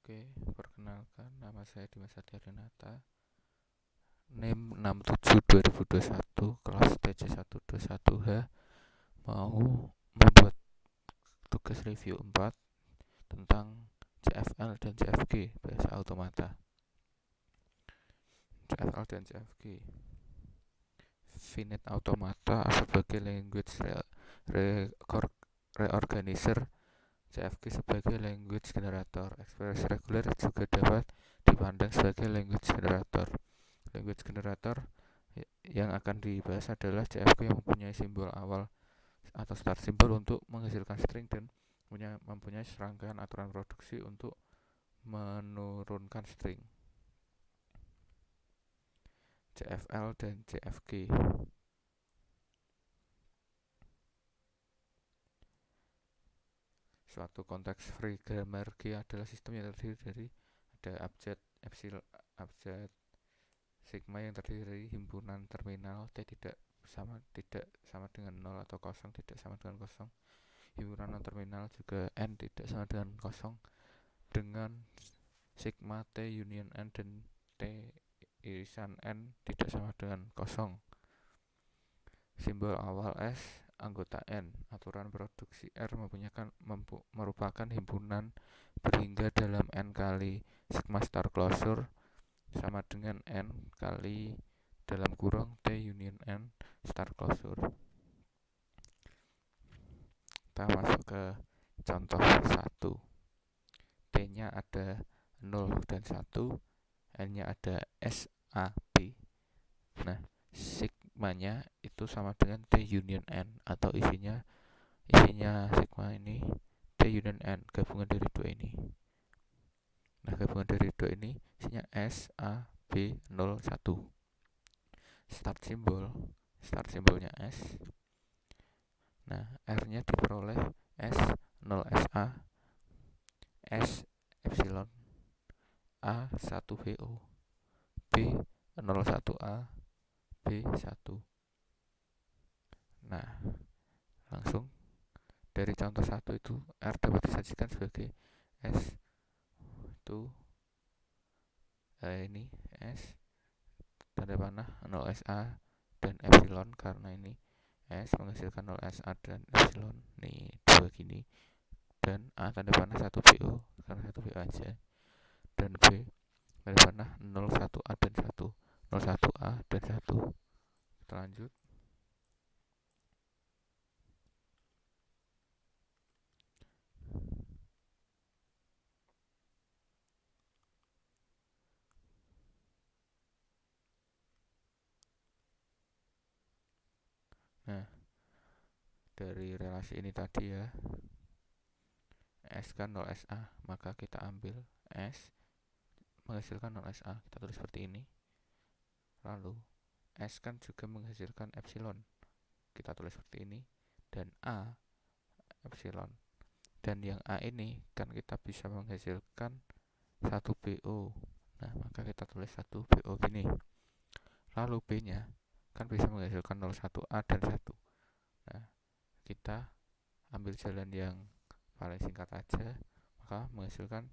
Oke, perkenalkan nama saya Dimas Adrianata. NIM 67/2021, kelas TC121H. Mau membuat tugas review 4 tentang CFL dan CFG, bahasa automata. CFL dan CFG. Finite Automata sebagai language reorganizer, CFG sebagai language generator. Ekspresi reguler juga dapat dipandang sebagai language generator. Language generator yang akan dibahas adalah CFG yang mempunyai simbol awal atau start symbol untuk menghasilkan string dan mempunyai serangkaian aturan produksi untuk menurunkan string. CFL dan CFG. Suatu konteks free grammar G adalah sistem yang terdiri dari ada abjad, epsilon, abjad sigma yang terdiri dari himpunan terminal T tidak sama dengan 0 atau kosong tidak sama dengan kosong. Himpunan non terminal juga N tidak sama dengan kosong, dengan sigma T union N dan T irisan N tidak sama dengan kosong. Simbol awal S, anggota N. Aturan produksi R merupakan himpunan berhingga dalam N kali sigma star closure sama dengan N kali dalam kurung T union N star closure. Kita masuk ke contoh 1. T-nya ada 0 dan 1, N-nya ada SAB. Nah, sigmanya itu sama dengan T union N, atau isinya sigma ini T union N, gabungan dari dua ini. Nah, gabungan dari dua ini isinya SAB01. Start simbolnya S. Nah, R-nya diperoleh S0SA, S epsilon, A1BO, B01A, B1. Nah, langsung dari contoh 1 itu R dapat disajikan sebagai S itu ini S tanda panah 0SA dan epsilon, karena ini S menghasilkan 0SA dan epsilon, nih dua gini, dan A tanda panah 1BO karena 1BO aja, dan B tanda panah 01A dan 1, 01A dan 1. Kita lanjut. Nah, dari relasi ini tadi ya, S kan 0SA, maka kita ambil S menghasilkan 0SA, kita tulis seperti ini. Lalu S kan juga menghasilkan epsilon, kita tulis seperti ini. Dan A epsilon, dan yang A ini kan kita bisa menghasilkan 1BO. Nah, maka kita tulis 1BO gini. Lalu B nya kan bisa menghasilkan 01A dan 1. Nah, kita ambil jalan yang paling singkat aja, maka menghasilkan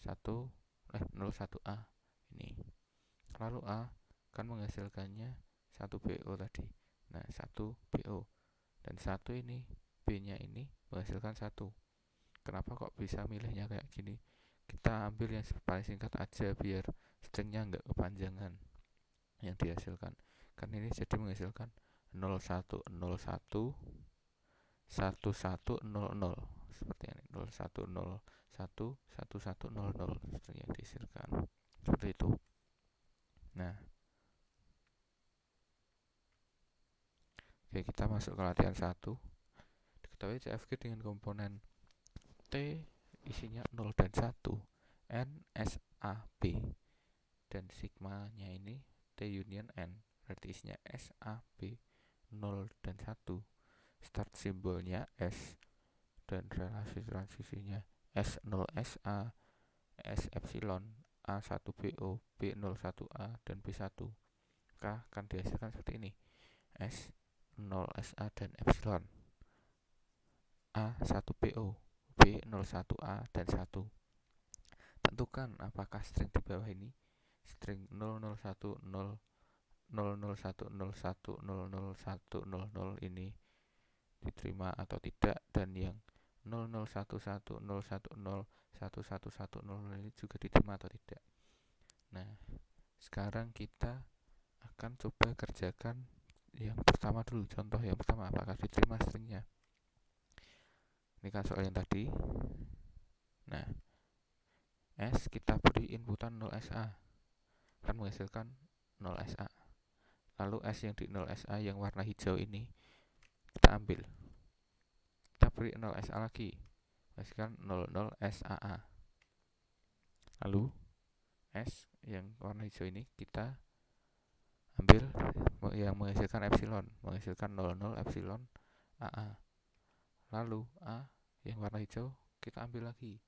01A ini. Lalu A kan menghasilkannya 1BO tadi. Nah, 1BO. Dan 1 ini, B-nya ini menghasilkan 1. Kenapa kok bisa milihnya kayak gini? Kita ambil yang paling singkat aja biar stringnya nggak kepanjangan yang dihasilkan. Kan ini jadi menghasilkan 0101 1100 seperti ini, 0101 1100 string yang dihasilkan seperti itu. Nah, oke, kita masuk ke latihan 1. Diketahui CFG dengan komponen T isinya 0 dan 1, N SAB, dan sigmanya ini T union N, berarti isinya SAB 0 dan 1. Start simbolnya S, dan relasi transisinya S0SA, S epsilon, A1BO, B01A, dan B1. K akan dihasilkan seperti ini. S0SA dan epsilon, A1BO, B01A dan 1. tentukan apakah string di bawah ini, string 001100101001000 ini diterima atau tidak, dan yang 00110101110 ini juga diterima atau tidak. Nah, sekarang kita akan coba kerjakan yang pertama dulu. Contoh yang pertama, apakah diterima stringnya. Ini kan soal yang tadi. Nah, S kita beri inputan 0SA, akan menghasilkan 0SA. Lalu S yang di 0SA yang warna hijau ini kita ambil, kita beri 0SA lagi, menghasilkan 00SAA. Lalu S yang warna hijau ini kita ambil yang menghasilkan epsilon, menghasilkan 00 epsilon AA. Lalu A yang warna hijau kita ambil lagi,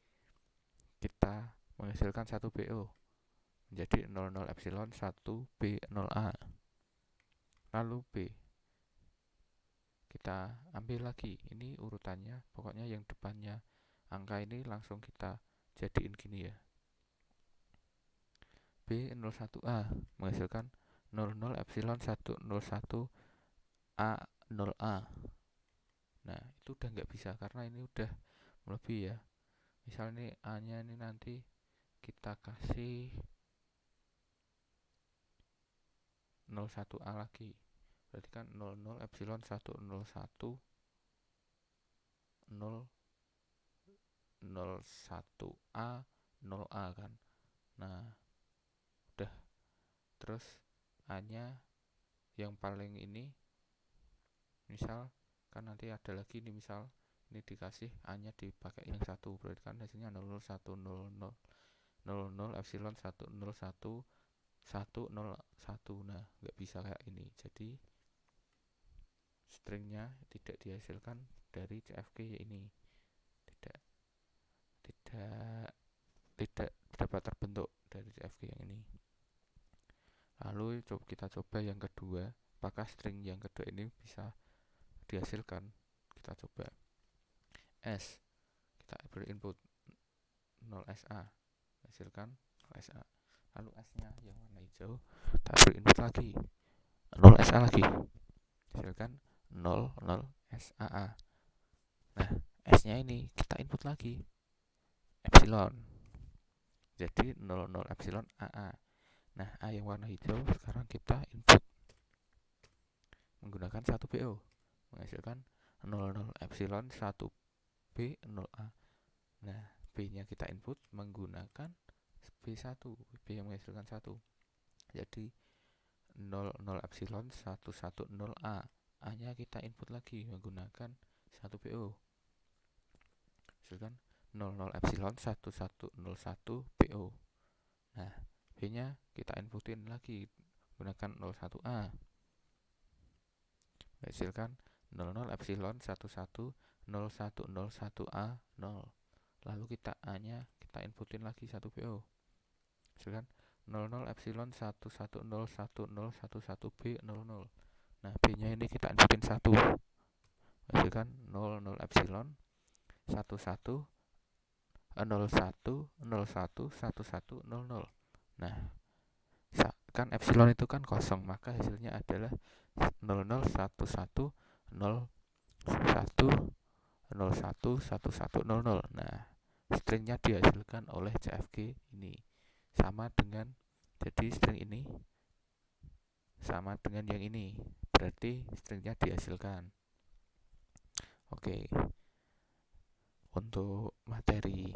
kita menghasilkan 1 BO menjadi 00 epsilon 1 B0A. Lalu B kita ambil lagi, ini urutannya, pokoknya yang depannya angka ini langsung kita jadiin gini ya. B01A menghasilkan 00 epsilon 101 A0A. Nah, itu udah nggak bisa karena ini udah melebihi ya. Misal ini A nya ini nanti kita kasih 01A lagi, berarti kan 00 epsilon 101 001A 0A kan. Nah, udah. Terus A nya yang paling ini, misal kan nanti ada lagi nih, misal ini dikasih A nya dipakai yang 1, berarti kan hasilnya 00100 00 epsilon 101 101. Nah, nggak bisa kayak ini. Jadi stringnya tidak dihasilkan dari CFG ini, tidak dapat terbentuk dari CFG yang ini. Lalu kita coba yang kedua, apakah string yang kedua ini bisa dihasilkan. Kita coba S, kita beri input 0SA, hasilkan 0SA. Lalu S nya yang warna hijau kita beri input lagi 0SA lagi, hasilkan 00SAA. Nah, S nya ini kita input lagi epsilon, jadi 00 epsilon AA. Nah, A yang warna hijau sekarang kita input menggunakan 1 BO, menghasilkan 00 epsilon 1 B0A. Nah, B nya kita input menggunakan B1, B yang menghasilkan 1, jadi 00 epsilon 110A. A nya kita input lagi menggunakan 1 BO, hasilkan 00 epsilon 1101 BO. Nah, B nya kita inputin lagi menggunakan 01A, hasilkan 00 epsilon 110101A 0. Lalu kita A nya kita inputin lagi 1 BO, hasilkan 00 epsilon 11010111B00. Nah, B nya ini kita inputin 1, hasilkan 00 epsilon 1101011100. Nah, kan epsilon itu kan kosong, maka hasilnya adalah 001101011100. Nah, stringnya dihasilkan oleh CFG ini sama dengan, jadi string ini sama dengan yang ini, berarti stringnya dihasilkan. Oke, untuk materi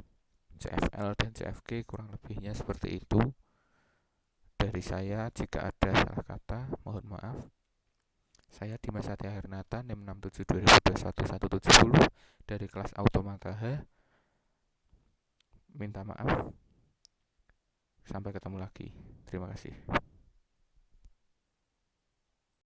CFL dan CFG kurang lebihnya seperti itu dari saya. Jika ada salah kata, mohon maaf. Saya Dimas Satya Hernata, NIM 6720211170 dari kelas Automata H. Minta maaf. Sampai ketemu lagi. Terima kasih.